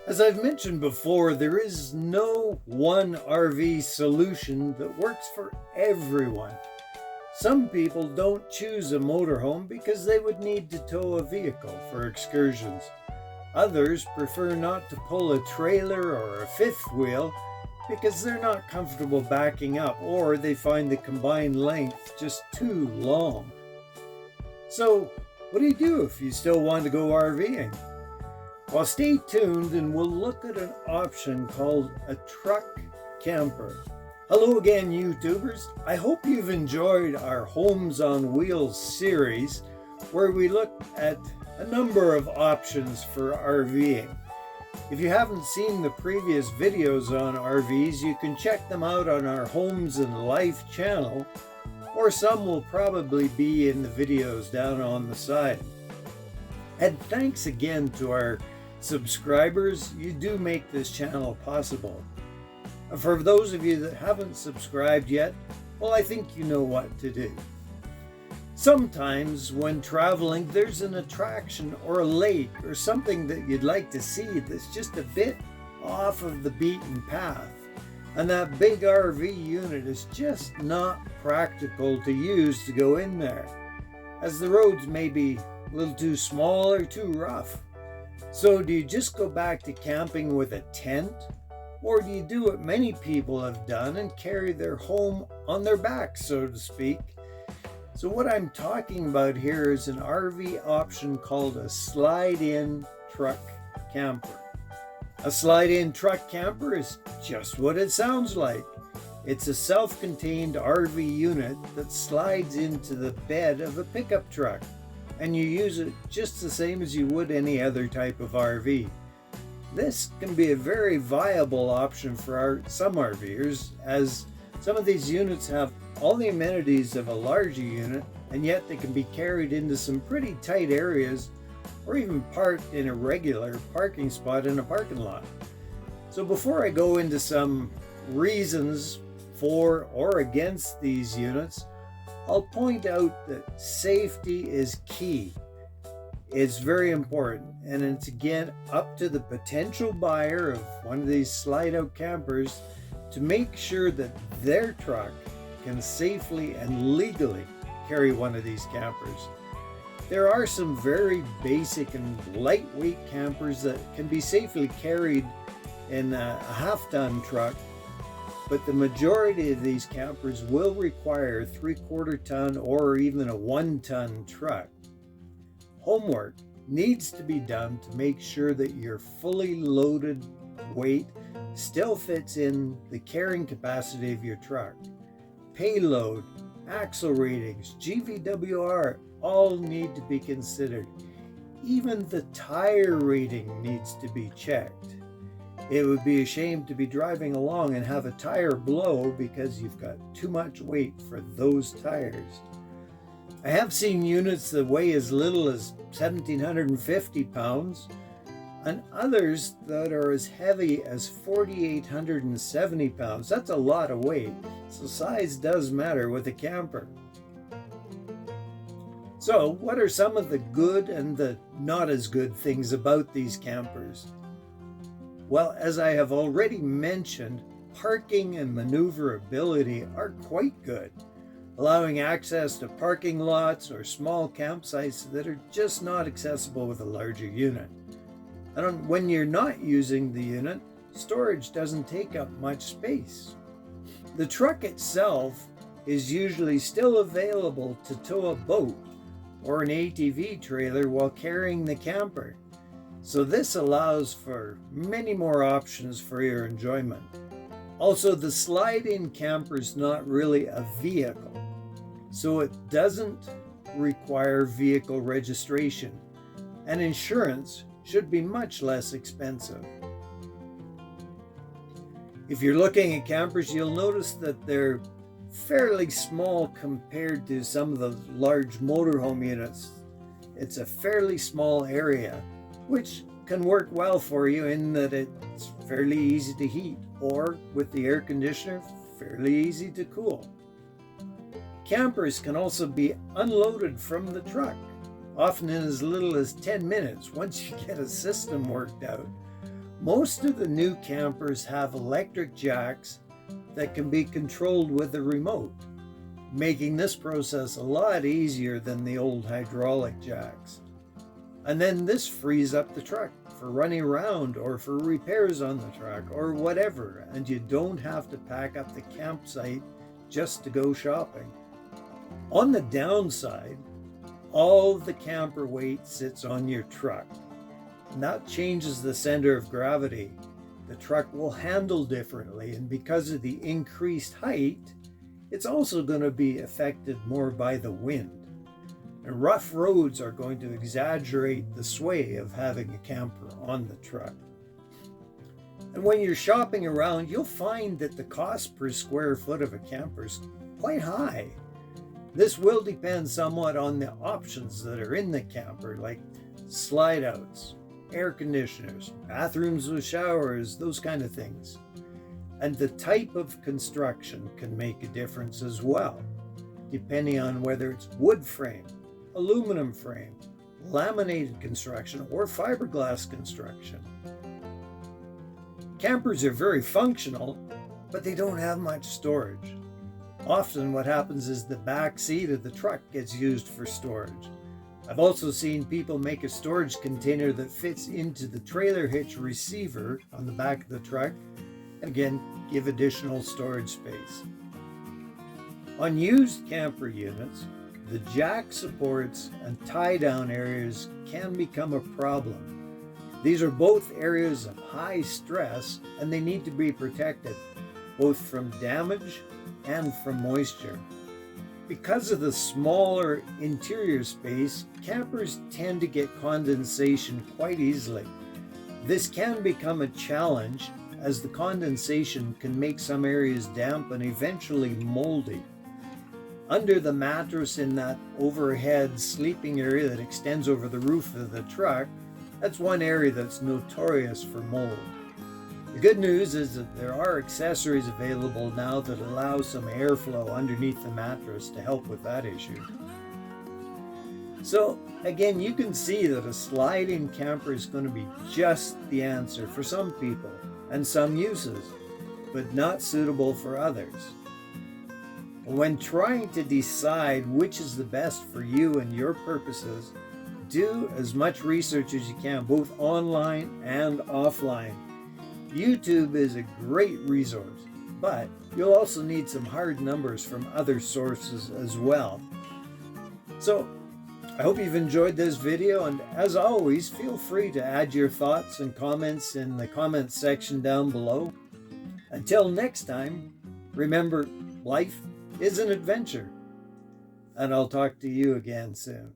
As I've mentioned before, there is no one RV solution that works for everyone. Some people don't choose a motorhome because they would need to tow a vehicle for excursions. Others prefer not to pull a trailer or a fifth wheel because they're not comfortable backing up, or they find the combined length just too long. So, what do you do if you still want to go RVing? Well, stay tuned and we'll look at an option called a truck camper. Hello again, YouTubers. I hope you've enjoyed our Homes on Wheels series, where we look at a number of options for RVing. If you haven't seen the previous videos on RVs, you can check them out on our Homes and Life channel, or some will probably be in the videos down on the side. And thanks again to our subscribers. You do make this channel possible. For those of you that haven't subscribed yet, well, I think you know what to do. Sometimes when traveling, there's an attraction or a lake or something that you'd like to see that's just a bit off of the beaten path. And that big RV unit is just not practical to use to go in there, as the roads may be a little too small or too rough. So do you just go back to camping with a tent? Or do you do what many people have done and carry their home on their back, so to speak? So what I'm talking about here is an RV option called a slide-in truck camper. A slide-in truck camper is just what it sounds like. It's a self-contained RV unit that slides into the bed of a pickup truck, and you use it just the same as you would any other type of RV. This can be a very viable option for some RVers, as some of these units have all the amenities of a larger unit, and yet they can be carried into some pretty tight areas, or even parked in a regular parking spot in a parking lot. So before I go into some reasons for or against these units, I'll point out that safety is key. It's very important, and it's again up to the potential buyer of one of these slide-out campers to make sure that their truck can safely and legally carry one of these campers. There are some very basic and lightweight campers that can be safely carried in a half-ton truck, but the majority of these campers will require a 3/4 ton or even a 1-ton truck. Homework needs to be done to make sure that your fully loaded weight still fits in the carrying capacity of your truck. Payload, axle ratings, GVWR all need to be considered. Even the tire rating needs to be checked. It would be a shame to be driving along and have a tire blow because you've got too much weight for those tires. I have seen units that weigh as little as 1,750 pounds, and others that are as heavy as 4,870 pounds. That's a lot of weight, so size does matter with a camper. So, what are some of the good and the not as good things about these campers? Well, as I have already mentioned, parking and maneuverability are quite good, allowing access to parking lots or small campsites that are just not accessible with a larger unit. And when you're not using the unit, storage doesn't take up much space. The truck itself is usually still available to tow a boat or an ATV trailer while carrying the camper. So this allows for many more options for your enjoyment. Also, the slide-in camper is not really a vehicle, so it doesn't require vehicle registration, and insurance should be much less expensive. If you're looking at campers, you'll notice that they're fairly small compared to some of the large motorhome units. It's a fairly small area, which can work well for you in that it's fairly easy to heat, or with the air conditioner, fairly easy to cool. Campers can also be unloaded from the truck, often in as little as 10 minutes once you get a system worked out. Most of the new campers have electric jacks that can be controlled with a remote, making this process a lot easier than the old hydraulic jacks. And then this frees up the truck for running around or for repairs on the truck or whatever, and you don't have to pack up the campsite just to go shopping. On the downside, all the camper weight sits on your truck, and that changes the center of gravity. The truck will handle differently, and because of the increased height, it's also going to be affected more by the wind. And rough roads are going to exaggerate the sway of having a camper on the truck. And when you're shopping around, you'll find that the cost per square foot of a camper is quite high. This will depend somewhat on the options that are in the camper, like slide outs, air conditioners, bathrooms with showers, those kind of things. And the type of construction can make a difference as well, depending on whether it's wood frame, aluminum frame, laminated construction, or fiberglass construction. Campers are very functional, but they don't have much storage. Often what happens is the back seat of the truck gets used for storage. I've also seen people make a storage container that fits into the trailer hitch receiver on the back of the truck, and again, give additional storage space. On used camper units, the jack supports and tie-down areas can become a problem. These are both areas of high stress, and they need to be protected, both from damage and from moisture. Because of the smaller interior space, campers tend to get condensation quite easily. This can become a challenge, as the condensation can make some areas damp and eventually moldy. Under the mattress in that overhead sleeping area that extends over the roof of the truck, that's one area that's notorious for mold. The good news is that there are accessories available now that allow some airflow underneath the mattress to help with that issue. So again, you can see that a slide-in camper is going to be just the answer for some people and some uses, but not suitable for others. When trying to decide which is the best for you and your purposes, do as much research as you can, both online and offline. YouTube is a great resource, but you'll also need some hard numbers from other sources as well. So I hope you've enjoyed this video, and as always, feel free to add your thoughts and comments in the comments section down below. Until next time, remember, life is an adventure, and I'll talk to you again soon.